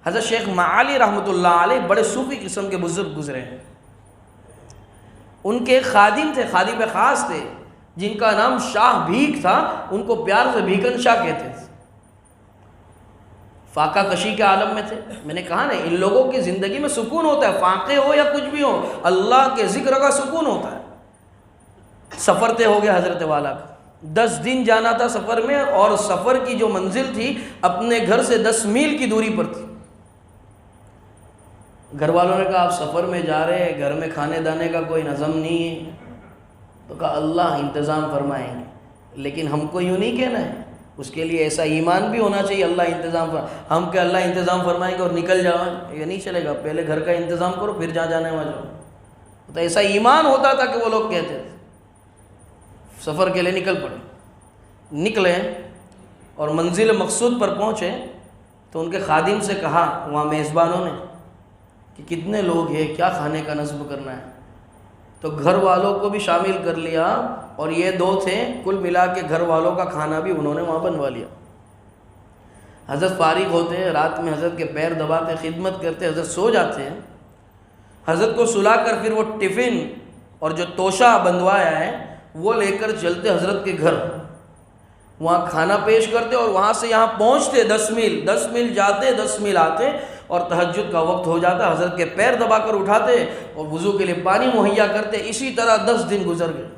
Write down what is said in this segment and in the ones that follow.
हज़रत शेख माली रहमतुल्लाह अलैह बड़े सूफ़ी किस्म के बुज़ुर्ग गुज़रे हैं। उनके खादिम थे, खादिम ख़ास थे, जिनका नाम शाह भीख था। उनको प्यार से भीकन शाह कहते थे। फाका कशी के आलम में थे। मैंने कहा ना, इन लोगों की ज़िंदगी में सुकून होता है, फाके हो या कुछ भी हो, अल्लाह के ज़िक्र का सुकून होता है। सफ़र तय हो गया हज़रत वाला का, 10 दिन जाना था सफ़र में, और सफ़र की जो मंजिल थी अपने घर से 10 मील की दूरी पर थी। घर वालों ने कहा आप सफ़र में जा रहे हैं, घर में खाने दाने का कोई नज़म नहीं है। तो कहा अल्लाह इंतज़ाम फरमाएंगे, लेकिन हमको यूँ नहीं कहना है, उसके लिए ऐसा ईमान भी होना चाहिए अल्लाह इंतज़ाम हम क्या अल्लाह इंतज़ाम फरमाएंगे और निकल जाओ, ये नहीं चलेगा। पहले घर का इंतज़ाम करो, फिर जहाँ जाने वहाँ जाओ। तो ऐसा ईमान होता था कि वो लोग कहते थे। सफ़र के लिए निकल पड़े, निकले और मंजिल मकसूद पर पहुँचे तो उनके खादिम से कहा वहाँ मेज़बानों ने कि कितने लोग हैं, क्या खाने का नस्ब करना है। तो घर वालों को भी शामिल कर लिया, और ये 2 थे, कुल मिला के घर वालों का खाना भी उन्होंने वहाँ बनवा लिया। हज़रत फारिग होते हैं, रात में हज़रत के पैर दबाते, खिदमत करते, हज़रत सो जाते हैं। हज़रत को सुलाकर फिर वो टिफ़िन और जो तोशा बंधवाया है वो लेकर चलते हज़रत के घर, वहाँ खाना पेश करते, और वहाँ से यहाँ पहुँचते 10 मील जाते, 10 मील आते, और तहज्जुद का वक्त हो जाता। हज़रत के पैर दबाकर उठाते और वज़ू के लिए पानी मुहैया करते। इसी तरह 10 दिन गुजर गए।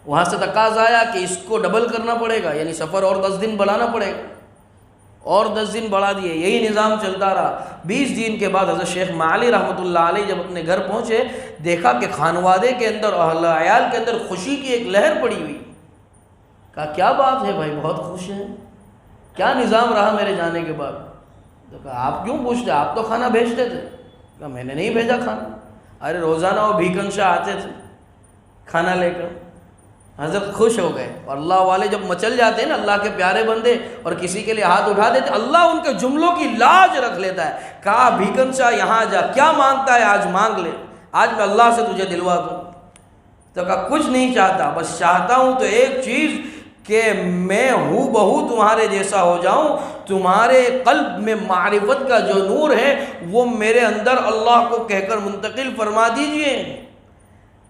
वहाँ से तकाज़ा आया कि इसको डबल करना पड़ेगा, यानी सफ़र और 10 दिन बढ़ाना पड़ेगा, और 10 दिन बढ़ा दिए। यही निज़ाम चलता रहा। 20 दिन के बाद हज़रत शेख माली रहमतुल्लाह अलैह जब अपने घर पहुँचे, देखा कि खानवादे के अंदर, अहल अयाल के अंदर खुशी की एक लहर पड़ी हुई। कहा क्या बात है भाई, बहुत खुश हैं, क्या निज़ाम रहा मेरे जाने के बाद। तो कहा आप क्यों पूछते, आप तो खाना भेजते थे। कहा मैंने नहीं भेजा खाना, अरे रोज़ाना वो भीकन शाह आते थे खाना लेकर। हज़रत खुश हो गए। और अल्लाह वाले जब मचल जाते हैं ना, अल्लाह के प्यारे बंदे, और किसी के लिए हाथ उठा देते, अल्लाह उनके जुमलों की लाज रख लेता है। कहा भीकन शाह यहाँ जा, क्या मांगता है आज मांग ले, आज मैं अल्लाह से तुझे दिलवा दूँ। तो कहा कुछ नहीं चाहता, बस चाहता हूँ तो एक चीज़ कि मैं हूँ बहू तुम्हारे जैसा हो जाऊँ, तुम्हारे कल्ब में मारिफत का जो नूर है वो मेरे अंदर अल्लाह को कहकर मुंतकिल फरमा दीजिए।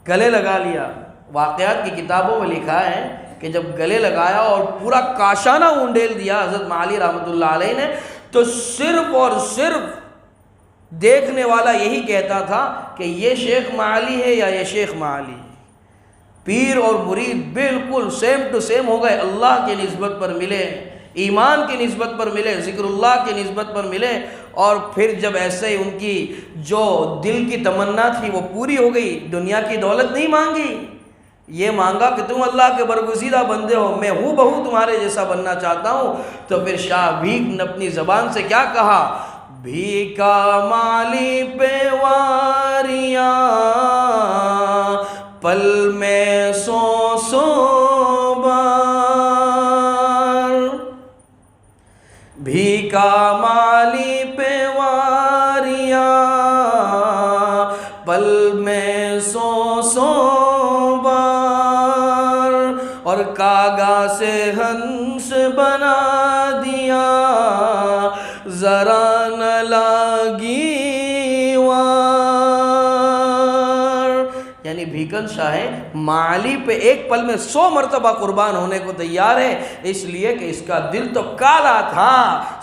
गले लगा लिया। वाक़यात की किताबों में लिखा है कि जब गले लगाया और पूरा काशाना उंडेल दिया हज़रत माली रहमतुल्लाह अलैह ने, तो सिर्फ़ और सिर्फ देखने वाला यही कहता था कि ये शेख माली है या ये शेख माली। पीर और मुरीद बिल्कुल सेम टू सेम हो गए। अल्लाह की निस्बत पर मिले, ईमान की निस्बत पर मिले, ज़िक्रुल्लाह की निस्बत पर मिले। और फिर जब ऐसे ही उनकी जो दिल की तमन्ना थी वो पूरी हो गई, दुनिया की दौलत नहीं मांगी, ये मांगा कि तुम अल्लाह के बरगुज़ीदा बंदे हो, मैं हूँ बहू तुम्हारे जैसा बनना चाहता हूँ। तो फिर शाह भीख ने अपनी ज़बान से क्या कहा, भीका माली पे वारियाँ पल में सौ बार, भीका माली पे वारियाँ पल में सौ बार, और कागा से हंस बना दिया ज़रा न लागी भीकन शाह माली पे एक पल में 100 मरतबा कुर्बान होने को तैयार है, इसलिए कि इसका दिल तो काला था,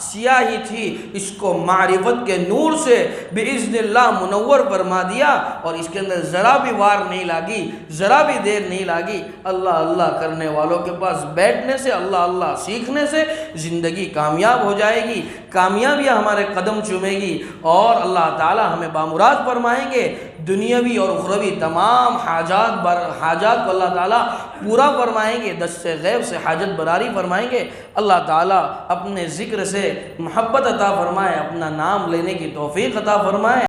सियाही थी, इसको मारिफत के नूर से बिइज़्निल्लाह मुनव्वर फरमा दिया, और इसके अंदर ज़रा भी वार नहीं लगी, ज़रा भी देर नहीं लगी। अल्लाह अल्लाह करने वालों के पास बैठने से, अल्लाह अल्लाह सीखने से ज़िंदगी कामयाब हो जाएगी, कामयाबियाँ हमारे कदम चूमेगी, और अल्लाह ताला हमें बामुराद फरमाएंगे। दुनियावी और उखरवी तमाम हाजात को अल्लाह ताला पूरा फरमाएंगे, दस्ते गैब से हाजत बरारी फरमाएंगे। अल्लाह ताला अपने ज़िक्र से मोहब्बत अता फरमाए, अपना नाम लेने की तौफ़ीक़ अता फरमाए।